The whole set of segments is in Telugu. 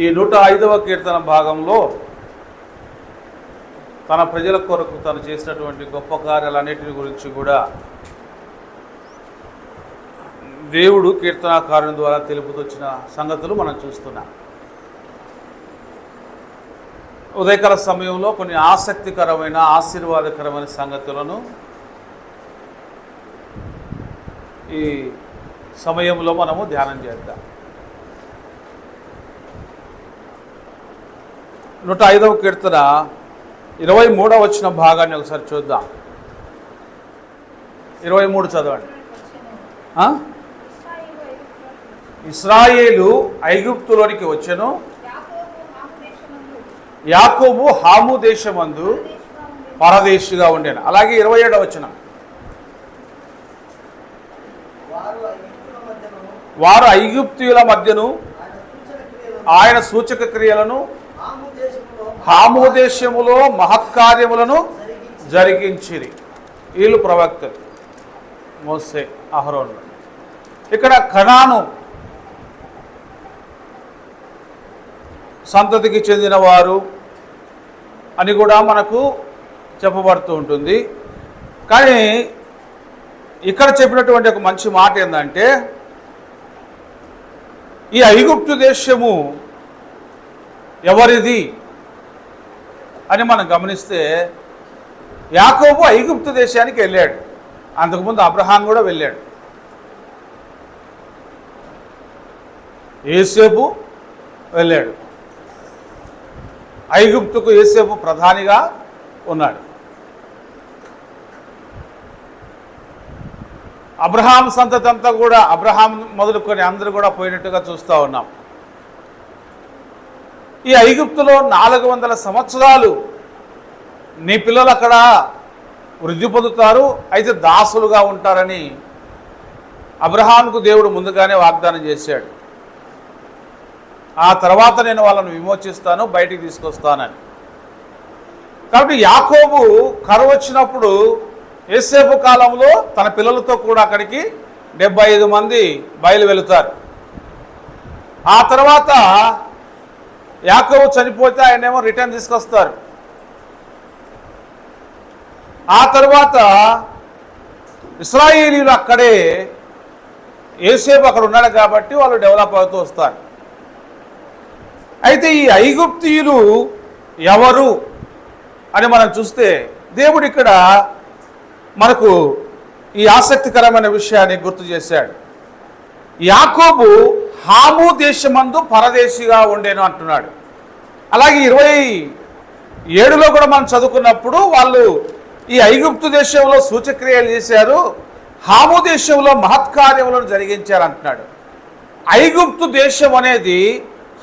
ఈ 105వ కీర్తన భాగంలో తన ప్రజల కొరకు తను చేసినటువంటి గొప్ప కార్యాలన్నిటిని గురించి కూడా దేవుడు కీర్తనాకారుని ద్వారా తెలుపుతొచ్చిన సంగతులు మనం చూస్తున్నాం. ఉదయకాల సమయంలో కొన్ని ఆసక్తికరమైన ఆశీర్వాదకరమైన సంగతులను ఈ సమయంలో మనము ధ్యానం చేద్దాం. 105వ కీర్తన 23వ వచన భాగాన్ని ఒకసారి చూద్దాం. 23 చదవండి. ఇశ్రాయేలు ఐగుప్తులోనికి వచ్చెను, యాకోబు హాము దేశమందు పరదేశిగా ఉండెను. అలాగే 27వ వచనం, వారు ఐగుప్తీయుల మధ్యను ఆయన సూచక క్రియలను హాము దేశములో మహత్కార్యములను జరిగించిరి. వీళ్ళు ప్రవక్తలు మోసే అహరోను. ఇక్కడ కనాను సంతతికి చెందిన వారు అని కూడా మనకు చెప్పబడుతూ ఉంటుంది. కానీ ఇక్కడ చెప్పినటువంటి ఒక మంచి మాట ఏంటంటే, ఈ ఐగుప్తు దేశము ఎవరిది అని మనం గమనిస్తే, యాకోబు ఐగుప్తు దేశానికి వెళ్ళాడు. అంతకుముందు అబ్రహాం కూడా వెళ్ళాడు. యోసేపు వెళ్ళాడు. ఐగుప్తుకు యోసేపు ప్రధానిగా ఉన్నాడు. అబ్రహాం సంతతి అంతా కూడా, అబ్రహాం మొదలుకొని అందరూ కూడా పోయినట్టుగా చూస్తూ ఉన్నాం. ఈ ఐగుప్తులో 400 సంవత్సరాలు నీ పిల్లలు అక్కడ వృద్ధి పొందుతారు, అయితే దాసులుగా ఉంటారని అబ్రహాంకు దేవుడు ముందుగానే వాగ్దానం చేశాడు. ఆ తర్వాత నేను వాళ్ళను విమోచిస్తాను, బయటికి తీసుకొస్తానని. కాబట్టి యాకోబు కరువు వచ్చినప్పుడు యోసేపు కాలంలో తన పిల్లలతో కూడా అక్కడికి 75 మంది బయలు వెళుతారు. ఆ తర్వాత యాకోబు చనిపోతే ఆయనేమో రిటర్న్ తీసుకొస్తారు. ఆ తర్వాత ఇశ్రాయేలీయులు అక్కడే, యోసేపు అక్కడ ఉన్నాడు కాబట్టి వాళ్ళు డెవలప్ అవుతూ వస్తారు. అయితే ఈ ఐగుప్తీయులు ఎవరు అని మనం చూస్తే, దేవుడు ఇక్కడ మనకు ఈ ఆసక్తికరమైన విషయాన్ని గుర్తు చేశాడు. యాకోబు హాము దేశమందు పరదేశిగా ఉండేను అంటున్నాడు. అలాగే 27లో కూడా మనం చదువుకున్నప్పుడు వాళ్ళు ఈ ఐగుప్తు దేశంలో సూచక్రియలు చేశారు, హాము దేశంలో మహత్కార్యములను జరిగించారు అంటున్నాడు. ఐగుప్తు దేశం అనేది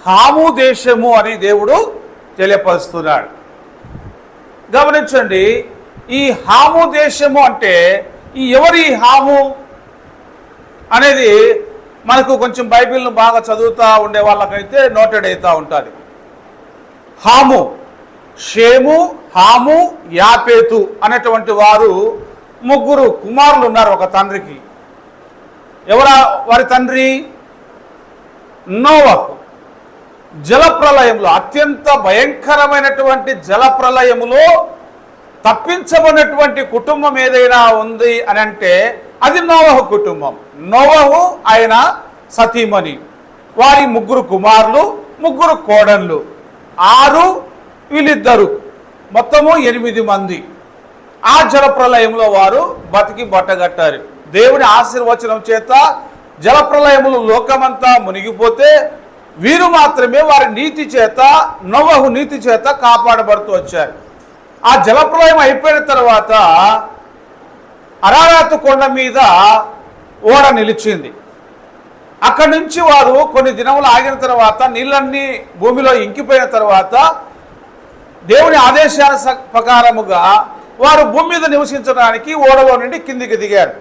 హాము దేశము అని దేవుడు తెలియపరుస్తున్నాడు. గమనించండి, ఈ హాము దేశము అంటే ఎవరి హాము అనేది మనకు కొంచెం బైబిల్ను బాగా చదువుతూ ఉండే వాళ్ళకైతే నోటెడ్ అవుతూ ఉంటుంది. హాము, షేము, హాము, యాపేతు అనేటువంటి వారు 3 కుమారులు ఉన్నారు ఒక తండ్రికి. వారి తండ్రి? నోవహు. జలప్రలయంలో, అత్యంత భయంకరమైనటువంటి జలప్రలయములో తప్పించబడినటువంటి కుటుంబం ఏదైనా ఉంది అని అంటే అది నోవహు కుటుంబం. నోవహు ఆయన సతీమణి, వారి 3 కుమారులు, 3 కోడళ్ళు, 6 వీళ్ళిద్దరు, మొత్తము 8 మంది. ఆ జలప్రలయంలో వారు బతికి బట్టగట్టారు. దేవుని ఆశీర్వచనం చేత జలప్రలయములు లోకమంతా మునిగిపోతే వీరు మాత్రమే వారి నీతి చేత, నోవహు నీతి చేత కాపాడబడుతూ వచ్చారు. ఆ జలప్రలయం అయిపోయిన తర్వాత అరారాతు కొండ మీద ఓడ నిలిచింది. అక్కడి నుంచి వారు కొన్ని దినములు ఆగిన తర్వాత, నీళ్ళన్నీ భూమిలో ఇంకిపోయిన తర్వాత దేవుని ఆదేశాల ప్రకారముగా వారు భూమి మీద నివసించడానికి ఓడలో నుండి కిందికి దిగారు.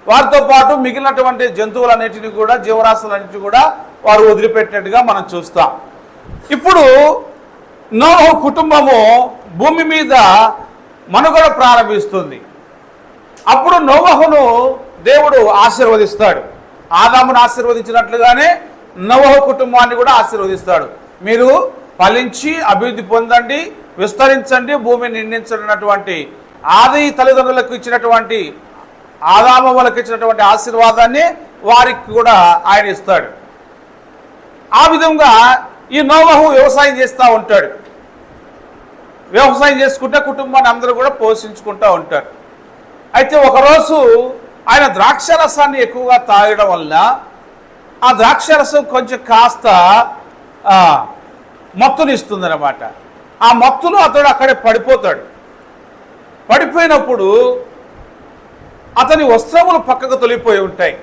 వారితో పాటు మిగిలినటువంటి జంతువులన్నిటిని కూడా, జీవరాశులన్నిటిని కూడా వారు వదిలిపెట్టినట్టుగా మనం చూస్తాం. ఇప్పుడు నోవహు కుటుంబము భూమి మీద మనుగడ ప్రారంభిస్తుంది. అప్పుడు నోవహును దేవుడు ఆశీర్వదిస్తాడు. ఆదామును ఆశీర్వదించినట్లుగానే నోవహు కుటుంబాన్ని కూడా ఆశీర్వదిస్తాడు. మీరు ఫలించి అభివృద్ధి పొందండి, విస్తరించండి, భూమిని నిండించనటువంటి ఆది తల్లిదండ్రులకు ఇచ్చినటువంటి ఆదామవులకు ఇచ్చినటువంటి ఆశీర్వాదాన్ని వారికి కూడా ఆయన ఇస్తాడు. ఆ విధంగా ఈ నోవహు వ్యవసాయం చేస్తూ ఉంటాడు. వ్యవసాయం చేసుకుంటే కుటుంబాన్ని అందరూ కూడా పోషించుకుంటూ ఉంటారు. అయితే ఒకరోజు ఆయన ద్రాక్షరసాన్ని ఎక్కువగా తాగడం వల్ల ఆ ద్రాక్షరసం కొంచెం కాస్త మత్తునిస్తుందన్నమాట. ఆ మత్తులో అతడు అక్కడే పడిపోతాడు. పడిపోయినప్పుడు అతని వస్త్రములు పక్కకు తొలిగిపోయి ఉంటాయి.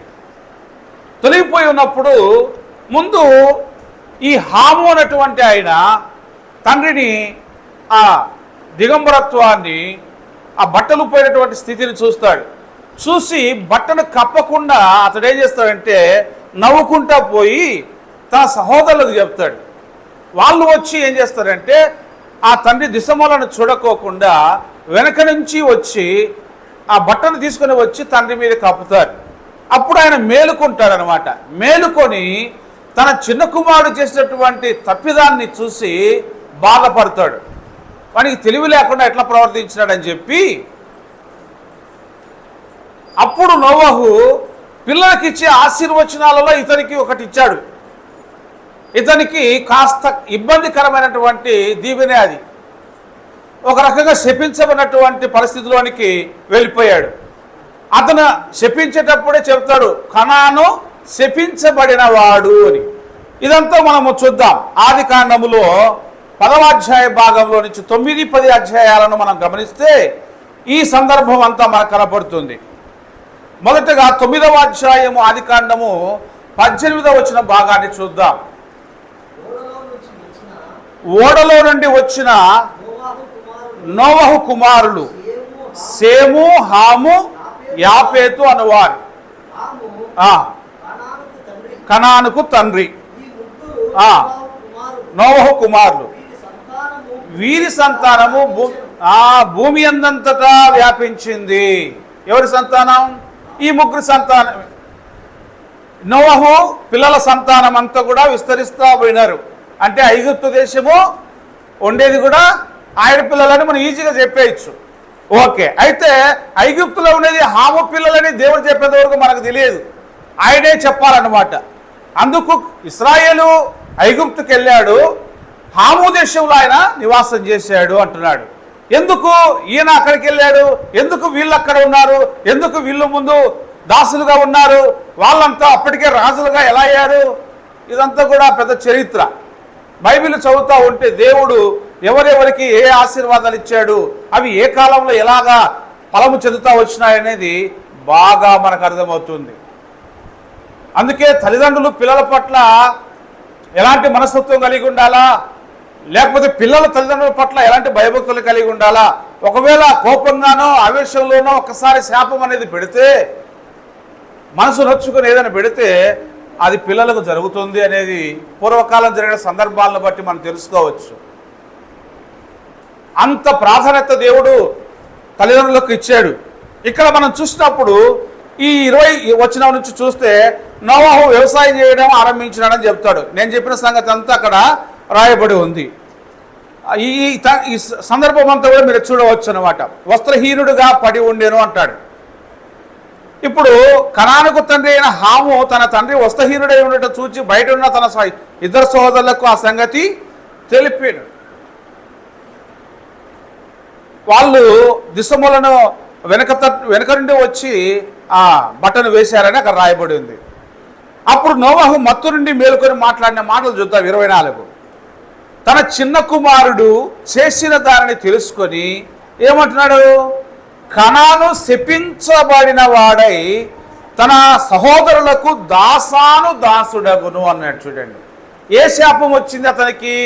తొలిగిపోయి ఉన్నప్పుడు ముందు ఈ హాము అన్నటువంటి ఆయన తండ్రిని ఆ దిగంబరత్వాన్ని, ఆ బట్టలు పోయినటువంటి స్థితిని చూస్తాడు. చూసి బట్టను కప్పకుండా అతడు ఏం చేస్తాడంటే నవ్వుకుంటా పోయి తన సహోదరులకు చెప్తాడు. వాళ్ళు వచ్చి ఏం చేస్తారంటే ఆ తండ్రి దిశమలను చూడకోకుండా వెనక నుంచి వచ్చి ఆ బట్టను తీసుకొని వచ్చి తండ్రి మీద కప్పుతారు. అప్పుడు ఆయన మేలుకుంటాడనమాట. మేలుకొని తన చిన్న కుమారుడు చేసినటువంటి తప్పిదాన్ని చూసి బాధపడతాడు. వానికి తెలివి లేకుండా ఎట్లా ప్రవర్తించినాడని చెప్పి అప్పుడు నోవహు పిల్లలకి ఇచ్చే ఆశీర్వచనాలలో ఇతనికి ఒకటి ఇచ్చాడు. ఇతనికి కాస్త ఇబ్బందికరమైనటువంటి దీవెనే అది. ఒక రకంగా శపించబడినటువంటి పరిస్థితిలోనికి వెళ్ళిపోయాడు. అతను శపించేటప్పుడే చెప్తాడు, కనాను శపించబడిన వాడు అని. ఇదంతా మనము చూద్దాం. ఆది కాండములో 10వ అధ్యాయ భాగంలో నుంచి 9, 10 అధ్యాయాలను మనం గమనిస్తే ఈ సందర్భం అంతా మనకు కనపడుతుంది. మొదటగా 9వ అధ్యాయము ఆది కాండము 18వ వచన భాగాన్ని చూద్దాం. ఓడలో నుండి వచ్చిన నోవహు కుమారులు సేము, హాము, యాపేతు అనువారు కనానుకు తండ్రి. నోవహు కుమారులు వీరి సంతానము భూమి అందంతటా వ్యాపించింది. ఎవరి సంతానం? ఈ ముగ్గురు సంతానం. నోవహు పిల్లల సంతానం అంతా కూడా విస్తరిస్తూ పోయినారు. అంటే ఐగుప్తు దేశము ఉండేది కూడా ఆయన పిల్లలని మనం ఈజీగా చెప్పేయచ్చు. ఓకే, అయితే ఐగుప్తులో ఉండేది హాము పిల్లలని దేవుడు చెప్పేంత వరకు మనకు తెలియదు. ఆయనే చెప్పాలన్నమాట. అందుకు ఇశ్రాయేలు ఐగుప్తుకి వెళ్ళాడు, హాము దేశంలో ఆయన నివాసం చేశాడు అంటున్నాడు. ఎందుకు ఈయన అక్కడికి వెళ్ళాడు? ఎందుకు వీళ్ళు అక్కడ ఉన్నారు? ఎందుకు వీళ్ళు ముందు దాసులుగా ఉన్నారు? వాళ్ళంతా అప్పటికే రాజులుగా ఎలా అయ్యారు? ఇదంతా కూడా పెద్ద చరిత్ర. బైబిల్ చదువుతూ ఉంటే దేవుడు ఎవరెవరికి ఏ ఆశీర్వాదాలు ఇచ్చాడు, అవి ఏ కాలంలో ఎలాగా ఫలము చెందుతూ వచ్చినాయనేది బాగా మనకు అర్థమవుతుంది. అందుకే తల్లిదండ్రులు పిల్లల పట్ల ఎలాంటి మనస్తత్వం కలిగి ఉండాలా, లేకపోతే పిల్లల తల్లిదండ్రుల పట్ల ఎలాంటి భయభక్తులు కలిగి ఉండాలా. ఒకవేళ కోపంగానో ఆవేశంలోనో ఒకసారి శాపం అనేది పెడితే, మనసు నొచ్చుకొని ఏదైనా పెడితే అది పిల్లలకు జరుగుతుంది అనేది పూర్వకాలం జరిగిన సందర్భాలను బట్టి మనం తెలుసుకోవచ్చు. అంత ప్రాధాన్యత దేవుడు తల్లిదండ్రులకు ఇచ్చాడు. ఇక్కడ మనం చూసినప్పుడు ఈ 20 వచనం నుంచి చూస్తే నోవహు వ్యవసాయం చేయడం ఆరంభించినాడని చెప్తాడు. నేను చెప్పిన సంగతి అంతా అక్కడ రాయబడి ఉంది. ఈ సందర్భం అంతా కూడా మీరు చూడవచ్చు అనమాట. వస్త్రహీనుడుగా పడి ఉండేను అంటాడు. ఇప్పుడు కనానుకు తండ్రి అయిన హాము తన తండ్రి వస్త్రహీనుడై ఉండటం చూచి బయట ఉన్న తన ఇద్దరు సహోదరులకు ఆ సంగతి తెలిపాడు. వాళ్ళు దిశములను వెనక నుండి వచ్చి ఆ బట్టను వేశారని అక్కడ రాయబడి ఉంది. అప్పుడు నోవహు మత్తు నుండి మేలుకొని మాట్లాడిన మాటలు చూద్దాం. 24. తన చిన్న కుమారుడు చేసిన దానిని తెలుసుకొని ఏమంటున్నాడు? కనాను శపించబడిన వాడై తన సహోదరులకు దాసుడగును అన్నాడు. చూడండి, ఏ శాపం వచ్చింది అతనికి?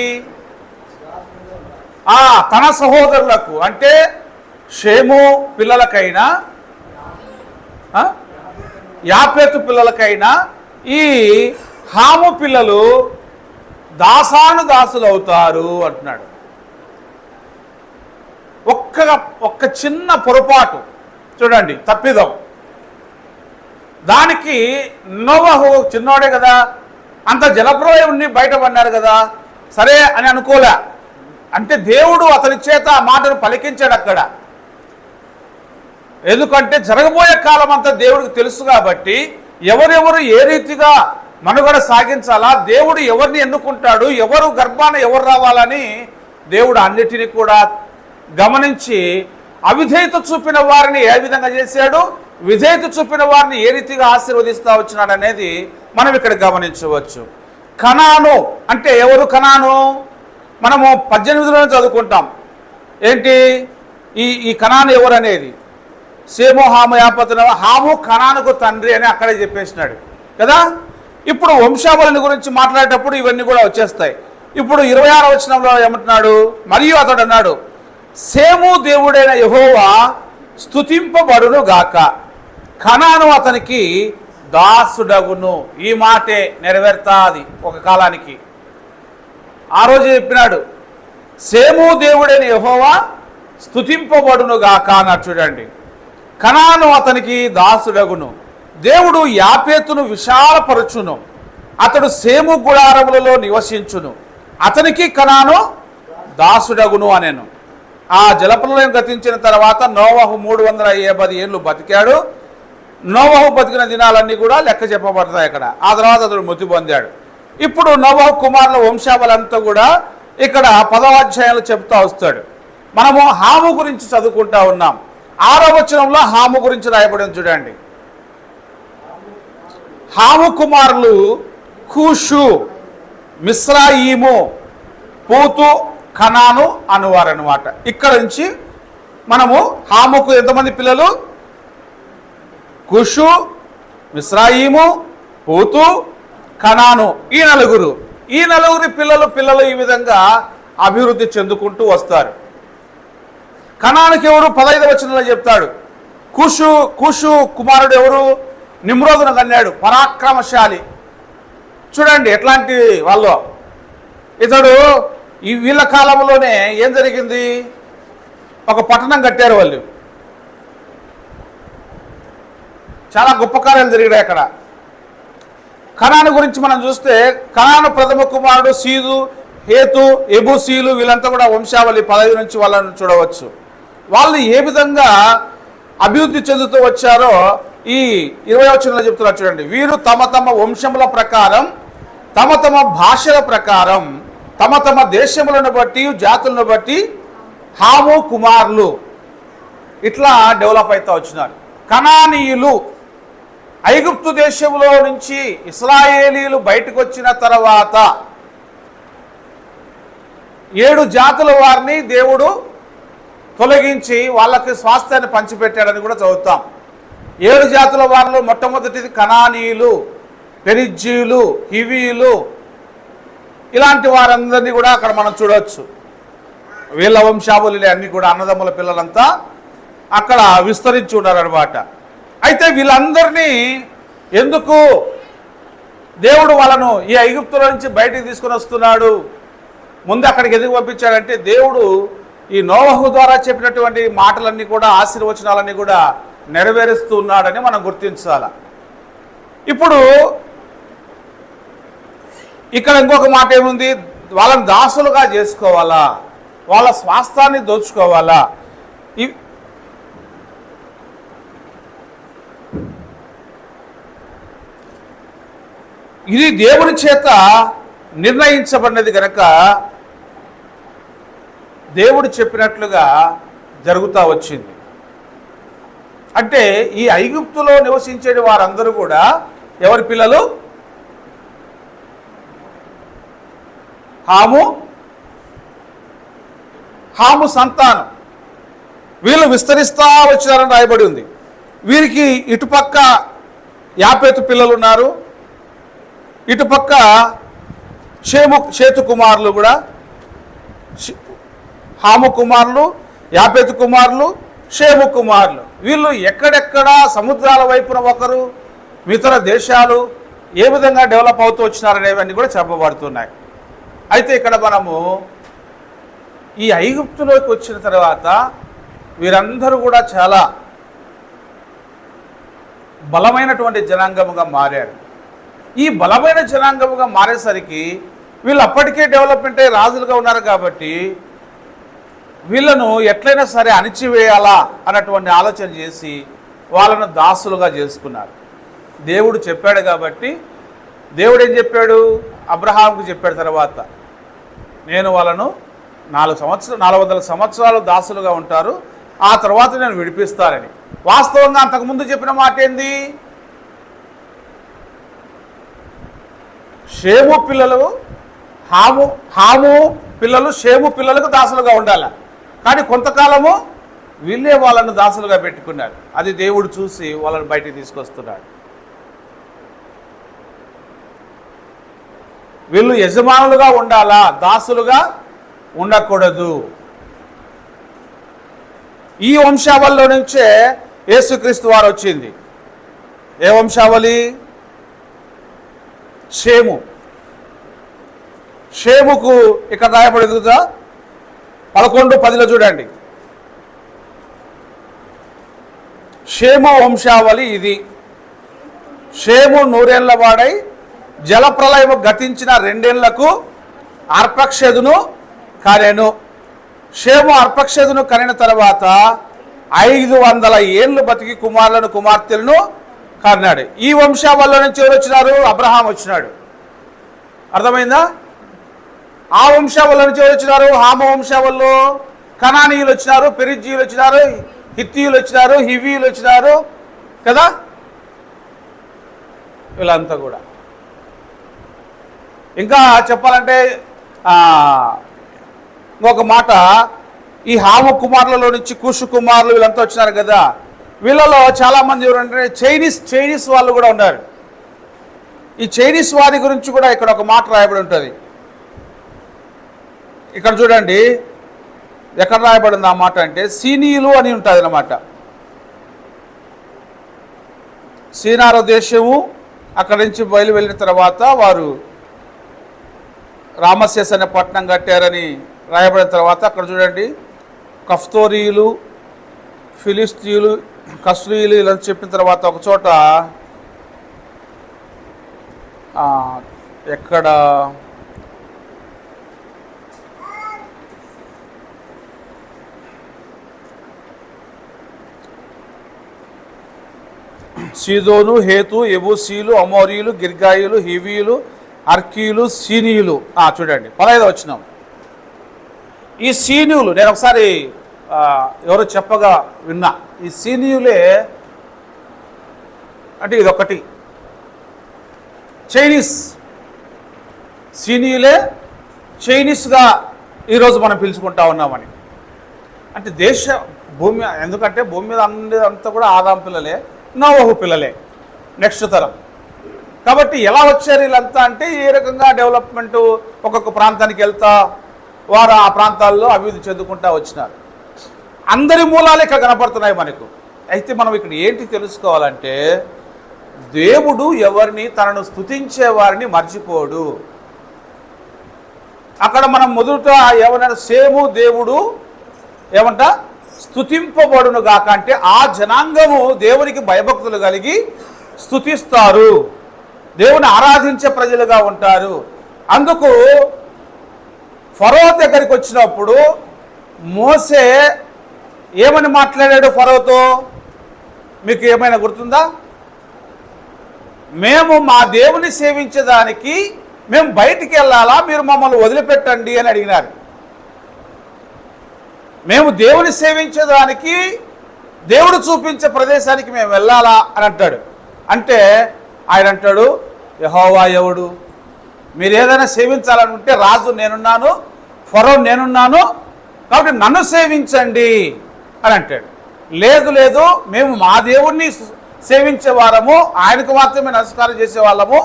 తన సహోదరులకు అంటే షేము పిల్లలకైనా యాపేతు పిల్లలకైనా ఈ హాము పిల్లలు దాసులు అవుతారు అంటున్నాడు. ఒక్క చిన్న పొరపాటు చూడండి, తప్పిదం. దానికి నోవహు చిన్నోడే కదా, అంత జలప్రలయం ఉండి బయటపడినారు కదా, సరే అని అనుకోలే. అంటే దేవుడు అతని చేత ఆ మాటను పలికించాడు అక్కడ. ఎందుకంటే జరగబోయే కాలం అంతా దేవుడికి తెలుసు కాబట్టి ఎవరెవరు ఏ రీతిగా మనుగడ సాగించాలా, దేవుడు ఎవరిని ఎన్నుకుంటాడు, ఎవరు గర్భాన ఎవరు రావాలని దేవుడు అన్నిటినీ కూడా గమనించి అవిధేయత చూపిన వారిని ఏ విధంగా చేశాడు, విధేయత చూపిన వారిని ఏ రీతిగా ఆశీర్వదిస్తూ వచ్చినాడు అనేది మనం ఇక్కడ గమనించవచ్చు. కనాను అంటే ఎవరు? కనాను మనము 18లోనే చదువుకుంటాం. ఏంటి ఈ కనాను ఎవరు అనేది? సేము హాము యాపతన, హాము కనానుకు తండ్రి అని అక్కడే చెప్పేసినాడు కదా. ఇప్పుడు వంశావళిని గురించి మాట్లాడేటప్పుడు ఇవన్నీ కూడా వచ్చేస్తాయి. ఇప్పుడు 26వ వచనంలో ఏమంటున్నాడు? మరియు అతడు అన్నాడు, సేము దేవుడైన యెహోవా స్తుతింపబడును గాక, కనాను అతనికి దాసుడగును. ఈ మాటే నెరవేర్తాది ఒక కాలానికి. ఆ రోజు చెప్పినాడు, సేము దేవుడైన యెహోవా స్తుతింపబడును గాక అన్నాడు. చూడండి, కనాను అతనికి దాసుడగును. దేవుడు యాపేతును విశాలపరచును, అతడు సేము గుడారములలో నివసించును, అతనికి కనాను దాసుడగును అనేను. ఆ జలప్రలయం గతించిన తర్వాత నోవహు 350 ఏళ్ళు బతికాడు. నోవహు బతికిన దినాలన్నీ కూడా లెక్క చెప్పబడతాయి అక్కడ. ఆ తర్వాత అతడు మృతి పొందాడు. ఇప్పుడు నోవహు కుమారుల వంశావళంతా కూడా ఇక్కడ 10వ అధ్యాయంలో చెప్తా వస్తాడు. మనము హాము గురించి చదువుకుంటా ఉన్నాం. 6వ వచనంలో హాము గురించి రాయబడింది చూడండి. హాము కుమారులు కూషు, మిస్రాయిము, పూతు, కనాను అనువారు అనమాట. ఇక్కడ నుంచి మనము హాముకు ఎంతమంది పిల్లలు? కుషు, మిస్రాయిము, పూతు, కనాను, ఈ నలుగురు. ఈ నలుగురి పిల్లలు ఈ విధంగా అభివృద్ధి చెందుకుంటూ వస్తారు. కనానుకి ఎవరు? 15వ వచనంలో చెప్తాడు. కుషు కుమారుడు ఎవరు? నిమ్రోదును కన్నాడు, పరాక్రమశాలి. చూడండి ఎట్లాంటి వాళ్ళు. ఇతడు ఈ వీళ్ళ కాలంలోనే ఏం జరిగింది? ఒక పట్టణం కట్టారు వాళ్ళు. చాలా గొప్ప కార్యాలు జరిగాయి అక్కడ. కనాను గురించి మనం చూస్తే, కనాను ప్రథమ కుమారుడు సీదు, హేతు, ఎబుసీలు, వీళ్ళంతా కూడా వంశావళి 15 నుంచి వాళ్ళని చూడవచ్చు. వాళ్ళు ఏ విధంగా అభివృద్ధి చెందుతూ వచ్చారో ఈ 20వ వచనంలో చెప్తున్నారు చూడండి. వీరు తమ తమ వంశముల ప్రకారం, తమ తమ భాషల ప్రకారం, తమ తమ దేశములను బట్టి, జాతులను బట్టి హాము కుమారులు ఇట్లా డెవలప్ అవుతూ వచ్చినారు. కనానీయులు ఐగుప్తు దేశంలో నుంచి ఇశ్రాయేలీలు బయటకు వచ్చిన తర్వాత 7 జాతుల వారిని దేవుడు తొలగించి వాళ్ళకి స్వాస్థ్యాన్ని పంచిపెట్టాడని కూడా చదువుతాం. 7 జాతుల వారిలో మొట్టమొదటిది కనానీయులు, పెరిజ్జీయులు, హివీలు, ఇలాంటి వారందరినీ కూడా అక్కడ మనం చూడవచ్చు. వీళ్ళ వంశావళిలే అన్ని కూడా అన్నదమ్ముల పిల్లలంతా అక్కడ విస్తరించి ఉన్నారనమాట. అయితే వీళ్ళందరినీ ఎందుకు దేవుడు వాళ్ళను ఈ ఐగుప్తుల నుంచి బయటికి తీసుకొని వస్తున్నాడు, ముందు అక్కడికి ఎందుకు పంపించాడంటే, దేవుడు ఈ నోవహు ద్వారా చెప్పినటువంటి మాటలన్నీ కూడా, ఆశీర్వచనాలన్నీ కూడా నెరవేరుస్తూ ఉన్నాడని మనం గుర్తించాలి. ఇప్పుడు ఇక్కడ ఇంకొక మాట ఏముంది? వాళ్ళని దాసులుగా చేసుకోవాలా, వాళ్ళ స్వాస్థాన్ని దోచుకోవాలా. ఇది దేవుని చేత నిర్ణయించబడినది కనుక దేవుడు చెప్పినట్లుగా జరుగుతూ వచ్చింది. అంటే ఈ ఐగుప్తులో నివసించే వారందరూ కూడా ఎవరి పిల్లలు? హాము సంతానం. వీళ్ళు విస్తరిస్తూ వచ్చారని రాయబడి ఉంది. వీరికి ఇటుపక్క యాపేతు పిల్లలు ఉన్నారు, ఇటుపక్క షేతు కుమారులు కూడా, హాము కుమారులు, యాపేతు కుమారులు, షేము కుమారులు. వీళ్ళు ఎక్కడెక్కడ సముద్రాల వైపున ఒకరు, ఇతర దేశాలు ఏ విధంగా డెవలప్ అవుతూ వచ్చినారనేవన్నీ కూడా చెప్పబడుతున్నాయి. అయితే ఇక్కడ మనము ఈ ఐగుప్తులోకి వచ్చిన తర్వాత వీరందరూ కూడా చాలా బలమైనటువంటి జనాంగముగా మారారు. ఈ బలమైన జనాంగముగా మారేసరికి వీళ్ళు అప్పటికే డెవలప్మెంట్ అయ్యి రాజులుగా ఉన్నారు కాబట్టి వీళ్ళను ఎట్లయినా సరే అణిచివేయాలా అన్నటువంటి ఆలోచన చేసి వాళ్ళను దాసులుగా చేసుకున్నారు. దేవుడు చెప్పాడు కాబట్టి, దేవుడు ఏం చెప్పాడు? అబ్రహాంకు చెప్పాడు తర్వాత, నేను వాళ్ళను 400 సంవత్సరాలు దాసులుగా ఉంటారు, ఆ తర్వాత నేను విడిపిస్తానని. వాస్తవంగా అంతకుముందు చెప్పిన మాట ఏంది? షేము పిల్లలు హాము పిల్లలు షేము పిల్లలకు దాసులుగా ఉండాలి. కానీ కొంతకాలము వీళ్ళే వాళ్ళను దాసులుగా పెట్టుకున్నారు. అది దేవుడు చూసి వాళ్ళని బయటికి తీసుకొస్తున్నాడు. వీళ్ళు యజమానులుగా ఉండాలా, దాసులుగా ఉండకూడదు. ఈ వంశావళిలో నుంచే యేసుక్రీస్తు వారు వచ్చింది. ఏ వంశావళి? షేముకు ఇక్కడ రాయబడింది కదా, 11:10 చూడండి. షేము వంశావళి ఇది. షేము 100 ఏళ్ల వాడై జలప్రలయము గతించిన 2 ఏళ్లకు అర్పక్షదును కనెను. షేము అర్పక్షదును కనిన తర్వాత 500 ఏళ్ళు బతికి కుమారులను కుమార్తెలను కన్నాడు. ఈ వంశావళిలో నుంచి ఎవరు వచ్చినారు? అబ్రహాం వచ్చినాడు. అర్థమైందా? ఆ వంశావళిలో నుంచి ఎవరు వచ్చినారు? హామ వంశావళిలో కనానీయులు వచ్చినారు, పెరిజ్జీయులు వచ్చినారు, హిత్తీయులు వచ్చినారు, హివీయులు వచ్చినారు కదా. వీళ్ళంతా కూడా ఇంకా చెప్పాలంటే ఇంకొక మాట, ఈ హామ కుమారులలో నుంచి కుషు కుమారులు వీళ్ళంతా వచ్చినారు కదా. వీళ్ళలో చాలామంది ఎవరంటే చైనీస్ వాళ్ళు కూడా ఉన్నారు. ఈ చైనీస్ వారి గురించి కూడా ఇక్కడ ఒక మాట రాయబడి ఉంటుంది. ఇక్కడ చూడండి ఎక్కడ రాయబడింది ఆ మాట అంటే, సీనీయులు అని ఉంటుంది అన్నమాట. సీనార దేశము అక్కడి నుంచి బయలు వెళ్ళిన తర్వాత వారు రామసేస్ అనే పట్టణం కట్టారని రాయబడిన తర్వాత అక్కడ చూడండి, కఫ్తోరీయులు, ఫిలిస్తీయులు, కస్రీయులు ఇలా చెప్పిన తర్వాత ఒక చోట ఎక్కడ సీదోను, హేతు, ఎబూసీయులు, అమోరీయులు, గిర్గాయులు, హివీయులు, అర్కీయులు, సీనీయులు. చూడండి 15వ వచనం. ఈ సీనీయులు నేను ఒకసారి ఎవరో చెప్పగా విన్నా. ఈ సీనీయులే అంటే ఇదొకటి సీనీయులే చైనీస్గా ఈరోజు మనం పిలుచుకుంటా ఉన్నామని. అంటే భూమి, ఎందుకంటే భూమి మీద అంతా కూడా ఆదాం పిల్లలే, నోవహు పిల్లలే, నెక్స్ట్ తరం. కాబట్టి ఎలా వచ్చారు వీళ్ళంతా అంటే, ఏ రకంగా డెవలప్మెంటు ఒక్కొక్క ప్రాంతానికి వెళ్తా వారు ఆ ప్రాంతాల్లో అభివృద్ధి చెందుకుంటా వచ్చినారు. అందరి మూలాలు ఇక్కడ కనపడుతున్నాయి మనకు. అయితే మనం ఇక్కడ ఏంటి తెలుసుకోవాలంటే, దేవుడు ఎవరిని తనను స్తుతించే వారిని మర్చిపోడు. అక్కడ మనం మొదట ఏమన్నా సేము దేవుడు ఏమంట స్తుతింపబడును గాక అంటే, ఆ జనాంగము దేవునికి భయభక్తులు కలిగి స్తుతిస్తారు, దేవుని ఆరాధించే ప్రజలుగా ఉంటారు. అందుకు ఫరో దగ్గరికి వచ్చినప్పుడు మోసే ఏమని మాట్లాడాడు ఫరోతో? మీకు ఏమైనా గుర్తుందా? మేము మా దేవుని సేవించేదానికి మేము బయటికి వెళ్ళాలా, మీరు మమ్మల్ని వదిలిపెట్టండి అని అడిగినారు. మేము దేవుని సేవించేదానికి దేవుడు చూపించే ప్రదేశానికి మేము వెళ్ళాలా అని అంటాడు. అంటే ఆయన అంటాడు, యెహోవా ఎవడు? మీరు ఏదైనా సేవించాలనుకుంటే రాజు నేనున్నాను, ఫరో నేనున్నాను, కాబట్టి నన్ను సేవించండి అని అంటాడు. లేదు మేము మా దేవుణ్ణి సేవించే వారము, ఆయనకు మాత్రమే నమస్కారం చేసే వాళ్ళము,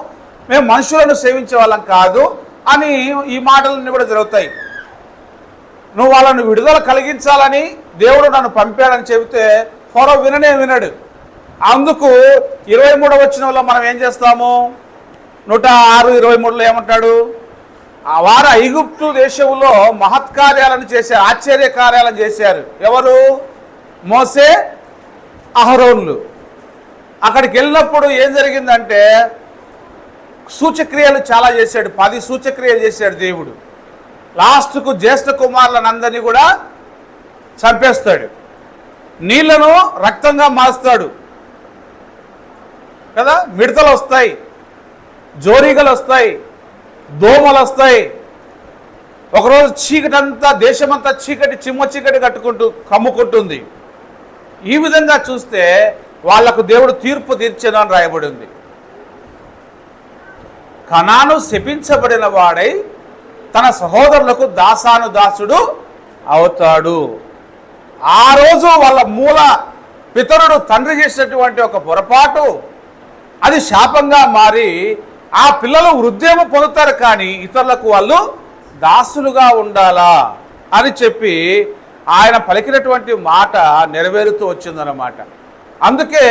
మేము మనుషులను సేవించే వాళ్ళం కాదు అని ఈ మాటలన్నీ కూడా జరుగుతాయి. నువ్వు వాళ్ళను విడుదల కలిగించాలని దేవుడు నన్ను పంపాడని చెబితే ఫరో వినడు. అందుకు 23వ వచనంలో మనం ఏం చేస్తాము? 106:23 ఏమంటాడు? వారు ఐగుప్తు దేశంలో మహత్కార్యాలను చేశారు, ఆశ్చర్య కార్యాలను చేశారు. ఎవరు? మోసే, అహరోన్లు. అక్కడికి వెళ్ళినప్పుడు ఏం జరిగిందంటే, సూచక్రియలు చాలా చేశాడు, 10 సూచక్రియలు చేశాడు దేవుడు. లాస్ట్కు జ్యేష్ఠ కుమారులనందరినీ కూడా చంపేస్తాడు, నీళ్లను రక్తంగా మారుస్తాడు కదా. మిడతలు వస్తాయి, జోరీగలు వస్తాయి, దోమలు వస్తాయి. ఒకరోజు చీకటంతా, దేశమంతా చీకటి, చిమ్మ చీకటి కమ్ముకుంటుంది. ఈ విధంగా చూస్తే వాళ్లకు దేవుడు తీర్పు తీర్చెను అని రాయబడి ఉంది. కనాను శపించబడిన వాడై తన సహోదరులకు దాసానుదాసుడు అవుతాడు. ఆ రోజు వాళ్ళ మూల పితరుడు తండ్రి చేసినటువంటి ఒక పొరపాటు అది శాపంగా మారి ఆ పిల్లలు వృద్ధేమో పొందుతారు, కానీ ఇతరులకు వాళ్ళు దాసులుగా ఉండాలా అని చెప్పి ఆయన పలికినటువంటి మాట నెరవేరుతూ వచ్చిందన్నమాట. అందుకే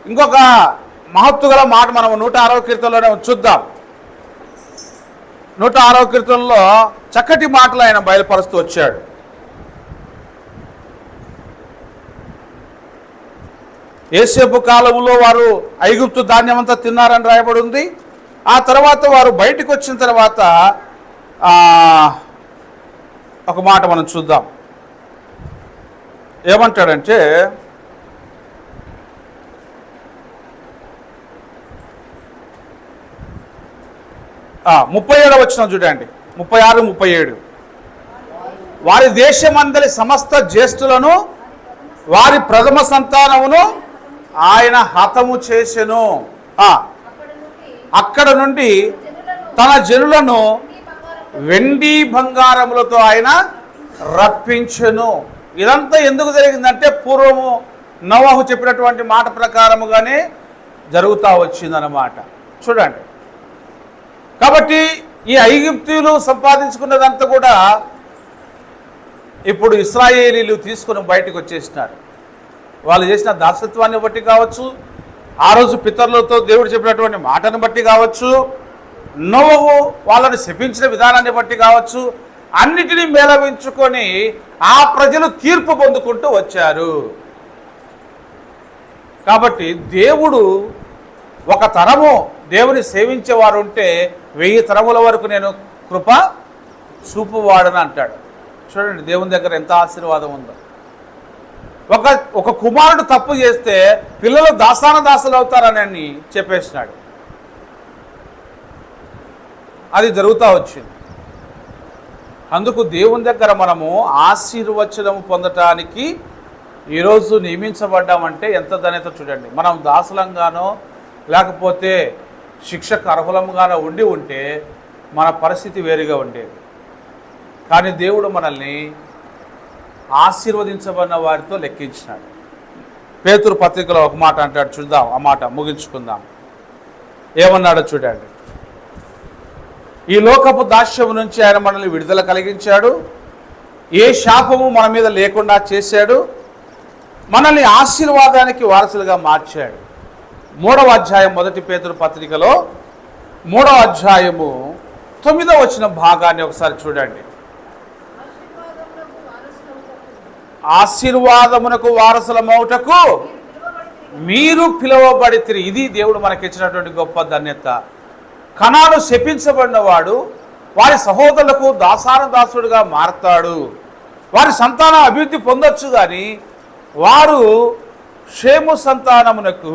ఇంకొక మహత్తు గల మాట మనం 106వ కీర్తనలోనే చూద్దాం. 106వ కీర్తనలో చక్కటి మాటలు ఆయన బయలుపరుస్తూ వచ్చాడు. యేసేపు కాలంలో వారు ఐగుప్తు ధాన్యమంతా తిన్నారని రాయబడి ఉంది. ఆ తర్వాత వారు బయటకు వచ్చిన తర్వాత ఒక మాట మనం చూద్దాం. ఏమంటాడంటే, 37వ వచనం చూడండి, 36, 37. వారి దేశమందలి సమస్త జ్యేష్ఠులను వారి ప్రథమ సంతానమును ఆయన హతము చేసెను. అక్కడ నుండి తన జనులను వెండి బంగారములతో ఆయన రప్పించెను. ఇదంతా ఎందుకు జరిగిందంటే పూర్వము నోవహు చెప్పినటువంటి మాట ప్రకారముగానే జరుగుతూ వచ్చిందన్నమాట. చూడండి, కాబట్టి ఈ ఐగుప్తీయులు సంపాదించుకున్నదంతా కూడా ఇప్పుడు ఇశ్రాయేలీలు తీసుకుని బయటకు వచ్చేసినారు. వాళ్ళు చేసిన దాసత్వాన్ని బట్టి కావచ్చు, ఆ రోజు పితరులతో దేవుడు చెప్పినటువంటి మాటను బట్టి కావచ్చు, నోవహు వాళ్ళని శపించిన విధానాన్ని బట్టి కావచ్చు, అన్నిటినీ మేళవించుకొని ఆ ప్రజలు తీర్పు పొందుకుంటూ వచ్చారు. కాబట్టి దేవుడు ఒక తరము దేవుని సేవించేవారు ఉంటే 1000 తరముల వరకు నేను కృప చూపువాడని అంటాడు. చూడండి దేవుని దగ్గర ఎంత ఆశీర్వాదం ఉందో. ఒక కుమారుడు తప్పు చేస్తే పిల్లలు దాసులు అవుతారని చెప్పేసినాడు. అది జరుగుతూ వచ్చింది. అందుకు దేవుని దగ్గర మనము ఆశీర్వచనం పొందటానికి ఈరోజు నియమించబడ్డామంటే ఎంత ధన్యత చూడండి. మనం దాసులంగానో లేకపోతే శిక్షకు అర్హులంగానో ఉంటే మన పరిస్థితి వేరుగా ఉండేది. కానీ దేవుడు మనల్ని ఆశీర్వదించబడిన వారితో లెక్కించినాడు. పేతురు పత్రికలో ఒక మాట అంటాడు, చూద్దాం, ఆ మాట ముగించుకుందాం. ఏమన్నాడో చూడండి. ఈ లోకపు దాస్యము నుంచి ఆయన మనల్ని విడుదల కలిగించాడు, ఏ శాపము మన మీద లేకుండా చేశాడు, మనల్ని ఆశీర్వాదానికి వారసులుగా మార్చాడు. 3వ అధ్యాయం 1 పేతురు పత్రికలో 3వ అధ్యాయము 9వ వచన భాగాన్ని ఒకసారి చూడండి. ఆశీర్వాదమునకు వారసులమౌటకు మీరు పిలువబడితిరి. ఇది దేవుడు మనకిచ్చినటువంటి గొప్ప ధన్యత. కనాను శపించబడిన వాడు వారి సహోదరులకు దాసుడుగా మారతాడు. వారి సంతానం అభివృద్ధి పొందొచ్చు, కానీ వారు షేము సంతానమునకు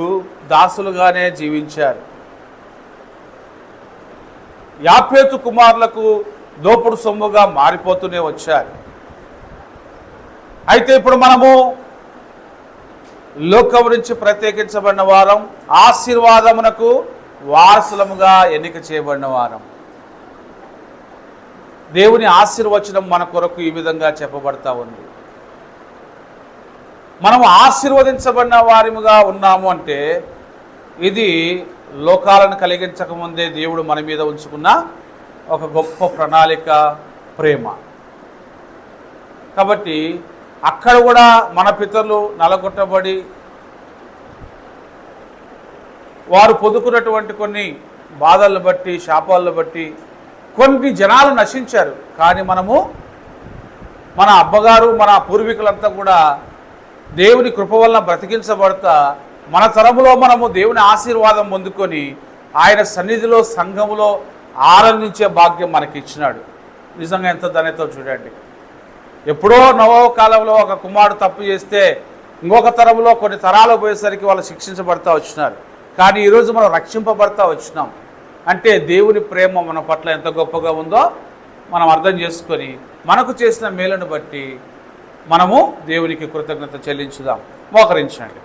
దాసులుగానే జీవించారు. యాపేతు కుమారులకు దోపుడు సొమ్ముగా మారిపోతూనే వచ్చారు. అయితే ఇప్పుడు మనము లోకం నుంచి ప్రత్యేకించబడిన వారం, ఆశీర్వాదమునకు వారసులముగా ఎన్నిక చేయబడిన వారం. దేవుని ఆశీర్వచనం మన కొరకు ఈ విధంగా చెప్పబడతా ఉంది. మనం ఆశీర్వదించబడిన వారిముగా ఉన్నాము అంటే ఇది లోకాలను కలిగించకముందే దేవుడు మన మీద ఉంచుకున్న ఒక గొప్ప ప్రణాళిక, ప్రేమ. కాబట్టి అక్కడ కూడా మన పితరులు నలగొట్టబడి వారు పొందుకున్నటువంటి కొన్ని బాధలను బట్టి, శాపాలను బట్టి కొన్ని జనాలు నశించారు. కానీ మనము, మన అబ్బగారు, మన పూర్వీకులంతా కూడా దేవుని కృప వలన బ్రతికించబడతా మన తరములో మనము దేవుని ఆశీర్వాదం పొందుకొని ఆయన సన్నిధిలో సంఘములో ఆనందించే భాగ్యం మనకి ఇచ్చినాడు. నిజంగా ఎంత ధన్యతో చూడండి. ఎప్పుడో నవో కాలంలో ఒక కుమారుడు తప్పు చేస్తే ఇంకొక తరంలో కొన్ని తరాలు పోయేసరికి వాళ్ళు శిక్షించబడతా వచ్చినారు. కానీ ఈరోజు మనం రక్షింపబడతా వచ్చినాం. అంటే దేవుని ప్రేమ మన పట్ల ఎంత గొప్పగా ఉందో మనం అర్థం చేసుకొని మనకు చేసిన మేలును బట్టి మనము దేవునికి కృతజ్ఞత చెల్లించుదాం. మోకరించండి.